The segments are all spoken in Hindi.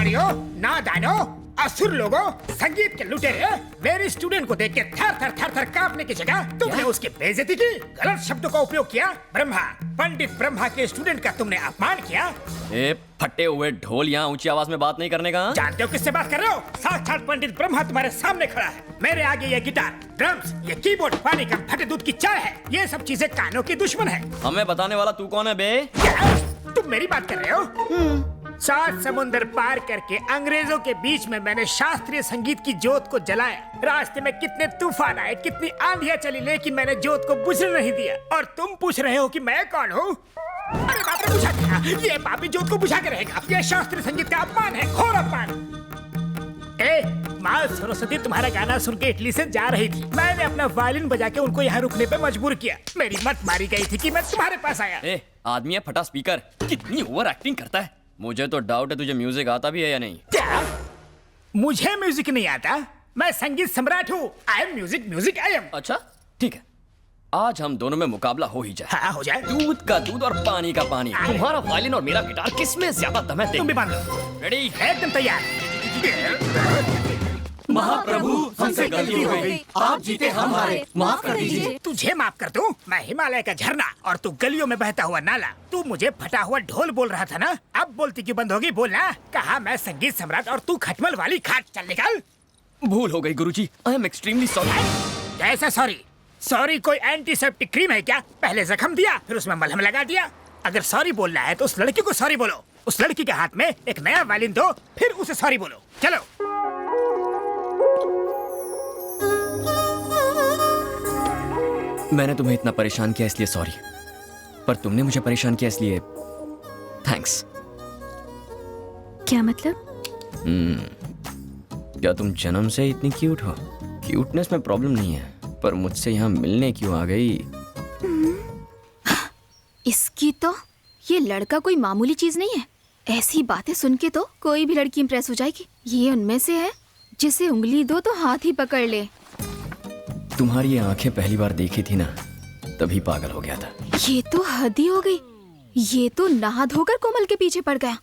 अनाड़ियों, नादानों, असुर लोगों, संगीत के लुटेरे, मेरे स्टूडेंट को देख के थर थर कांपने की जगह तुमने उसकी बेइज्जती की, गलत शब्दों का उपयोग किया। ब्रह्मा, पंडित ब्रह्मा के स्टूडेंट का तुमने अपमान किया। ए फटे हुए ढोल, यहाँ ऊंची आवाज में बात नहीं करने का। जानते हो किससे बात कर रहे हो? साक्षात पंडित ब्रह्मा तुम्हारे सामने खड़ा है। मेरे आगे ये गिटार, ड्रम्स, ये कीबोर्ड, पानी का फटे दूध की चाय है। ये सब चीजें कानों की दुश्मन है। हमें बताने वाला तू कौन है बे? क्या? तुम मेरी बात कर रहे हो? 7 समुंदर पार करके अंग्रेजों के बीच में मैंने शास्त्रीय संगीत की जोत को जलाया। रास्ते में कितने तूफान आए, कितनी आंधियां चली, लेकिन मैंने जोत को बुझने नहीं दिया। और तुम पूछ रहे हो कि मैं कौन हूँ? अरे बाप रे, बुझा क्या? ये पापी जोत को बुझा के रहेगा। ये शास्त्रीय संगीत का अपमान है, घोर अपमान। माँ सरस्वती तुम्हारा गाना सुन के इटली से जा रही थी। मैंने अपना वायलिन बजा के उनको यहाँ रुकने पे मजबूर किया। मेरी मत मारी गई थी कि मैं तुम्हारे पास आया। आदमी है फटा स्पीकर, कितनी ओवर एक्टिंग करता है। मुझे तो डाउट है तुझे म्यूजिक आता भी है या नहीं। क्या? मुझे म्यूजिक नहीं आता? मैं संगीत सम्राट हूँ। I am music I am. अच्छा ठीक है, आज हम दोनों में मुकाबला हो ही जाए। हाँ हो जाए। दूध का दूध और पानी का पानी। तुम्हारा वायलिन और मेरा गिटार किसमें ज्यादा दम है? तुम भी बांध लो। रेडी? एकदम तैयार। महाप्रभु हमसे गलती हो गई, आप जीते हम हारे, माफ कर दीजिए। तुझे माफ कर दूं? मैं हिमालय का झरना और तू गलियों में बहता हुआ नाला। तू मुझे फटा हुआ ढोल बोल रहा था ना? अब बोलती क्यों बंद होगी? बोलना। कहा मैं संगीत सम्राट और तू खटमल वाली खाट। चल निकल। भूल हो गई गुरुजी, आई एम एक्सट्रीमली सॉरी। कैसा सॉरी? सॉरी कोई एंटीसेप्टिक क्रीम है क्या? पहले जख्म दिया, फिर उसमें मलहम लगा दिया। अगर सॉरी बोलना है तो उस लड़की को सॉरी बोलो। उस लड़की के हाथ में एक नया वायलिन दो, फिर उसे सॉरी बोलो। चलो। मैंने तुम्हें इतना परेशान किया इसलिए सॉरी, पर तुमने मुझे परेशान किया इसलिए थैंक्स। क्या मतलब? क्या तुम जन्म से इतनी क्यूट हो? क्यूटनेस में प्रॉब्लम नहीं है, पर मुझसे यहाँ मिलने क्यों आ गई? इसकी तो ये लड़का कोई मामूली चीज नहीं है। ऐसी बातें सुन के तो कोई भी लड़की इंप्रेस हो जाएगी। ये उनमें से है जिसे उंगली दो तो हाथ ही पकड़ ले। तुम्हारी ये आंखें पहली बार देखी थी ना, तभी पागल हो गया था। ये तो हद ही हो गई। ये तो नहा धोकर कोमल के पीछे पड़ गया।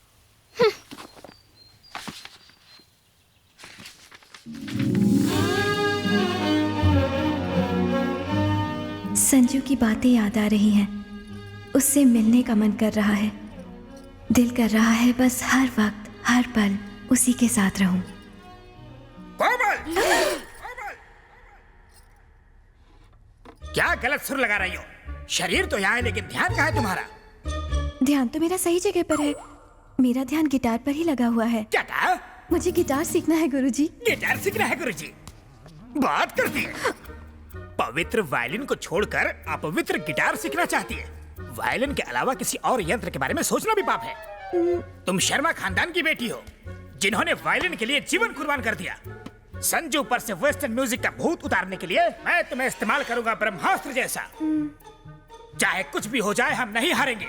संजू की बातें याद आ रही हैं। उससे मिलने का मन कर रहा है। दिल कर रहा है बस हर वक्त हर पल उसी के साथ रहूं। क्या गलत सुर लगा रही हो? शरीर तो यहाँ है लेकिन ध्यान कहाँ है तुम्हारा? ध्यान तो मेरा सही जगह पर है। मेरा ध्यान गिटार पर ही लगा हुआ है। क्या कहा? मुझे गिटार सीखना है गुरुजी। गिटार सीखना है गुरुजी? बात करती है। पवित्र वायलिन को छोड़कर अपवित्र गिटार सीखना चाहती है। वायलिन के अलावा किसी और यंत्र के बारे में सोचना भी पाप है। तुम शर्मा खानदान की बेटी हो, जिन्होंने वायलिन के लिए जीवन कुर्बान कर दिया। संजू पर से वेस्टर्न म्यूजिक का भूत उतारने के लिए मैं तुम्हें इस्तेमाल करूंगा ब्रह्मास्त्र जैसा। चाहे कुछ भी हो जाए, हम नहीं हारेंगे।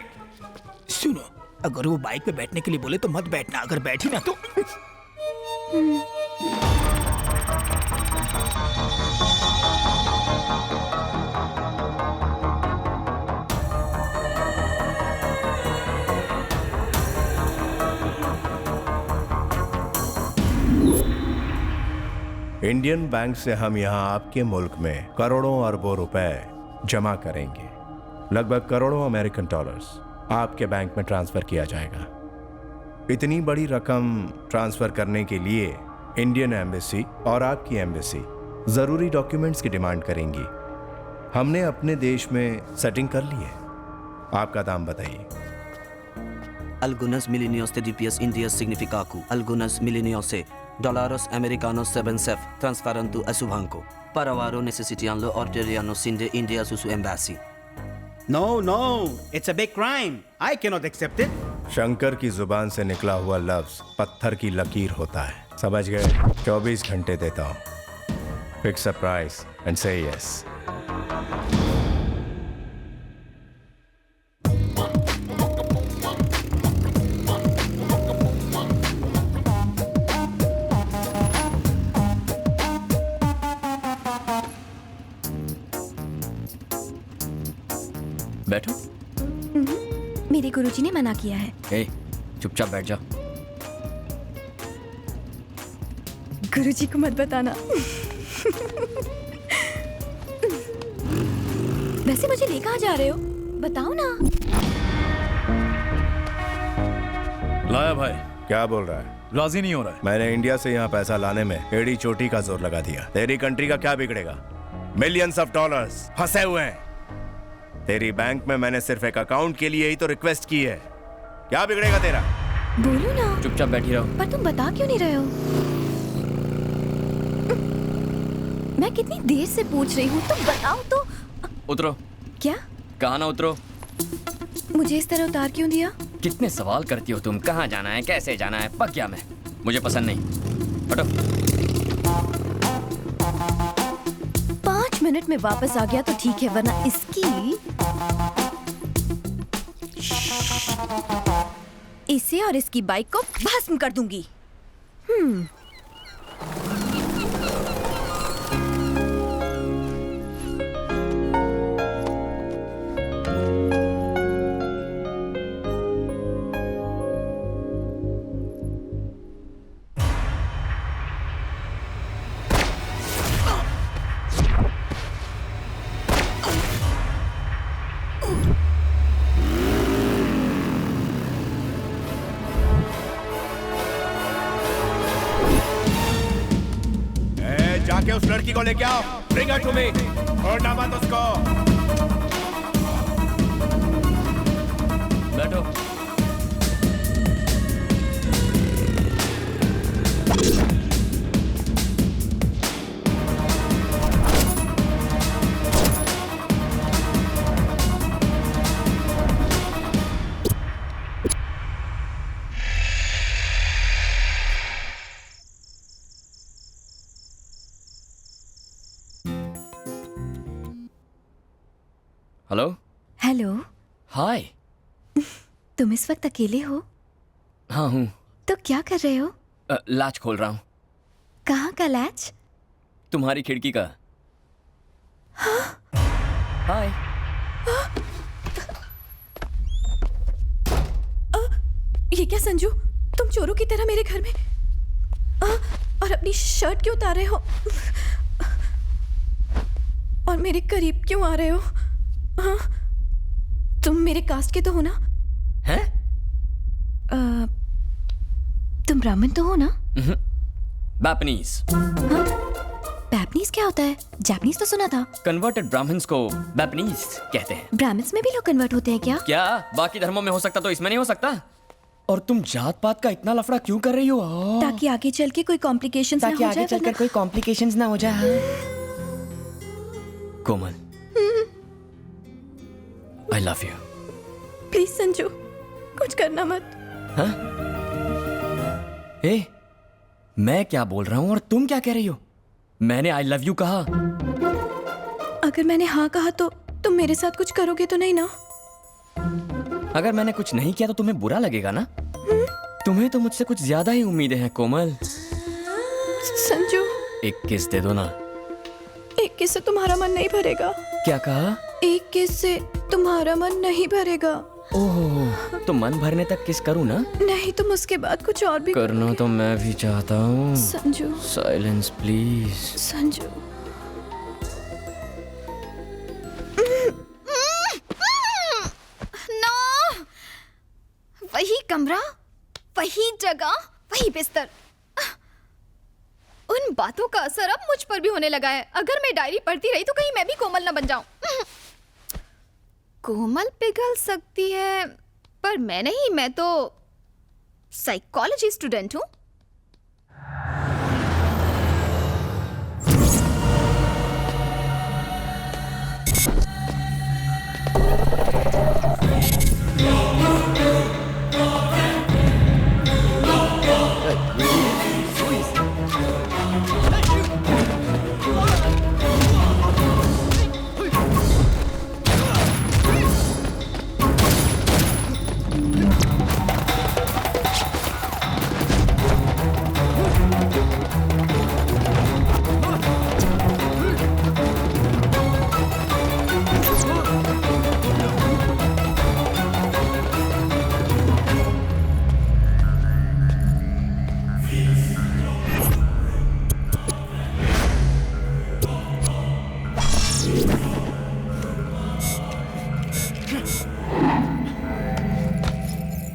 सुनो, अगर वो बाइक पे बैठने के लिए बोले तो मत बैठना, अगर बैठी ना तो। इंडियन बैंक से हम यहाँ आपके मुल्क में करोड़ों अरबों रुपए जमा करेंगे। लगभग करोड़ों अमेरिकन डॉलर्स आपके बैंक में ट्रांसफर किया जाएगा। इतनी बड़ी रकम ट्रांसफर करने के लिए इंडियन एम्बेसी और आपकी एम्बेसी जरूरी डॉक्यूमेंट्स की डिमांड करेंगी। हमने अपने देश में सेटिंग कर ली है। आपका दाम बताइए। Algunos milenios de DPS India significaku. Algunos milenios dólares americanos 7 transferando a su banco. Para varo necesitando orderiano sin de India su embassy. No, it's a big crime. I cannot accept it. Shankar की जुबान से निकला हुआ लफ्ज पत्थर की लकीर होता है। समझ गए? 24 घंटे देता हूँ। फिक्स अ प्राइस एंड से यस। बैठो। मेरे गुरुजी ने मना किया है। ए, चुपचाप बैठ जा। गुरुजी को मत बताना। वैसे मुझे ले कहाँ जा रहे हो? बताओ ना। लाया भाई, क्या बोल रहा है? राजी नहीं हो रहा है। मैंने इंडिया से यहाँ पैसा लाने में एड़ी चोटी का जोर लगा दिया। तेरी कंट्री का क्या बिगड़ेगा? मिलियंस ऑफ डॉलर्स फंसे हुए हैं। तेरी बैंक में मैंने सिर्फ एक अकाउंट के लिए ही तो रिक्वेस्ट की है। क्या बिगड़ेगा तेरा? बोलो ना। चुपचाप बैठी रहो। पर तुम बता क्यों नहीं रहे हो? मैं कितनी देर से पूछ रही हूँ, तुम बताओ तो। उतरो। क्या? कहाँ ना उतरो। मुझे इस तरह उतार क्यों दिया? कितने सवाल करती हो तुम? कहाँ जाना है, कैसे जाना है? पक गया मैं, मुझे पसंद नहीं। हटो। 5 मिनट में वापस आ गया तो ठीक है, वरना इसकी इसे और इसकी बाइक को भस्म कर दूंगी। जाके उस लड़की को लेके आओ। Bring her to me। छोड़ना मत उसको। बैठो। हेलो। हेलो। हाय। तुम इस वक्त अकेले हो? हाँ हूँ। तो क्या कर रहे हो? लाच खोल रहा हूँ। कहाँ का लैच? तुम्हारी खिड़की का। हाय। ये क्या संजू, तुम चोरों की तरह मेरे घर में और अपनी शर्ट क्यों उतार रहे हो और मेरे करीब क्यों आ रहे हो? हाँ, तुम मेरे कास्ट के तो हो ना? हैं? तुम ब्राह्मण तो हो ना? बैपनीज। हाँ? बैपनीज क्या होता है? जापानीज तो सुना था। कन्वर्टेड ब्राह्मण्स को बैपनीज कहते हैं। ब्राह्मण्स में भी लोग कन्वर्ट होते हैं क्या? क्या बाकी धर्मों में हो सकता तो इसमें नहीं हो सकता? और तुम जात पात का इतना लफड़ा क्यों कर रही हो? ताकि आगे चल के कोई कॉम्प्लिकेशंस ना हो जाए। ताकि आगे चलकर कोई कॉम्प्लिकेशंस ना हो जाए। कोमल, I love you। Please Sanju, कुछ करना मत। हाँ? ए, मैं क्या बोल रहा हूँ और तुम क्या कह रही हो? मैंने I love you कहा। अगर मैंने हाँ कहा तो तुम मेरे साथ कुछ करोगे तो नहीं ना? अगर मैंने कुछ नहीं किया तो तुम्हें बुरा लगेगा ना? तुम्हें तो मुझसे कुछ ज्यादा ही उम्मीदें हैं कोमल। संजू, एक किस दे दो ना। एक किस से तुम्हारा मन नहीं भरेगा। क्या कहा? एक किस से तुम्हारा मन नहीं भरेगा। ओह, तो मन भरने तक किस करूँ ना? नहीं, तुम उसके बाद कुछ और भी करना तो मैं भी चाहता हूँ। Sanju. Silence please. Sanju. No, वही कमरा, वही जगह, वही बिस्तर। उन बातों का असर अब मुझ पर भी होने लगा है। अगर मैं डायरी पढ़ती रही तो कहीं मैं भी कोमल न बन जाऊं। कोमल पिघल सकती है पर मैं नहीं, मैं तो साइकोलॉजी स्टूडेंट हूं।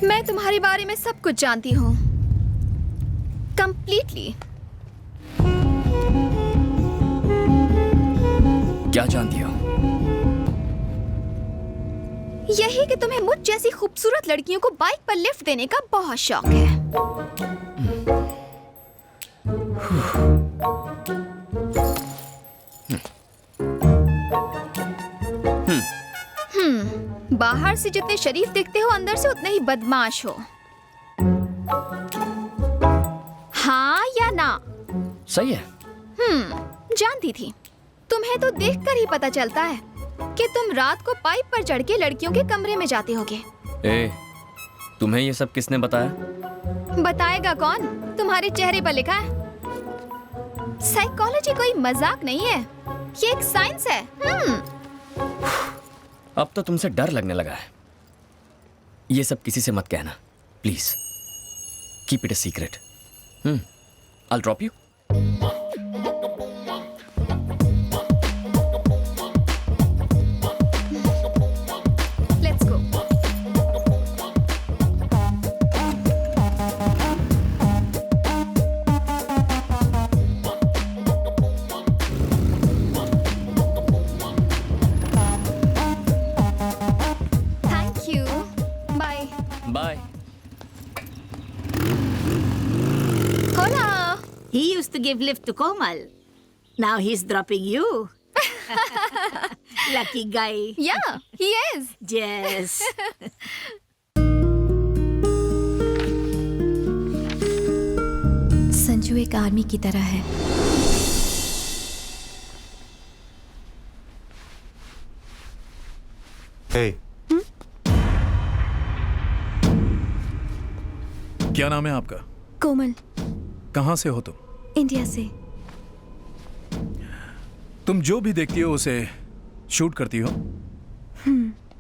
मैं तुम्हारे बारे में सब कुछ जानती हूँ, कंप्लीटली। क्या जानती हो? यही कि तुम्हें मुझ जैसी खूबसूरत लड़कियों को बाइक पर लिफ्ट देने का बहुत शौक है। बाहर से जितने शरीफ दिखते हो, अंदर से उतने ही बदमाश हो। हाँ या ना? सही है। जानती थी। तुम्हें तो देखकर ही पता चलता है कि तुम रात को पाइप पर चढ़ के लड़कियों के कमरे में जाते होगे। ए, तुम्हें ये सब किसने बताया? बताएगा कौन? तुम्हारे चेहरे पर लिखा है। साइकोलॉजी कोई मजाक नहीं है, ये एक साइंस है। अब तो तुमसे डर लगने लगा है। ये सब किसी से मत कहना, please. Keep it a secret. I'll drop you. Let's go. Thank you. Bye. Bye. Hola. He used to give lift to Komal. Now he's dropping you. Lucky guy. Yeah, he is. Yes. Sanju एक आर्मी की तरह है। Hey, क्या नाम है आपका? कोमल, कहाँ से हो तुम? इंडिया से। तुम जो भी देखती हो उसे शूट करती हो?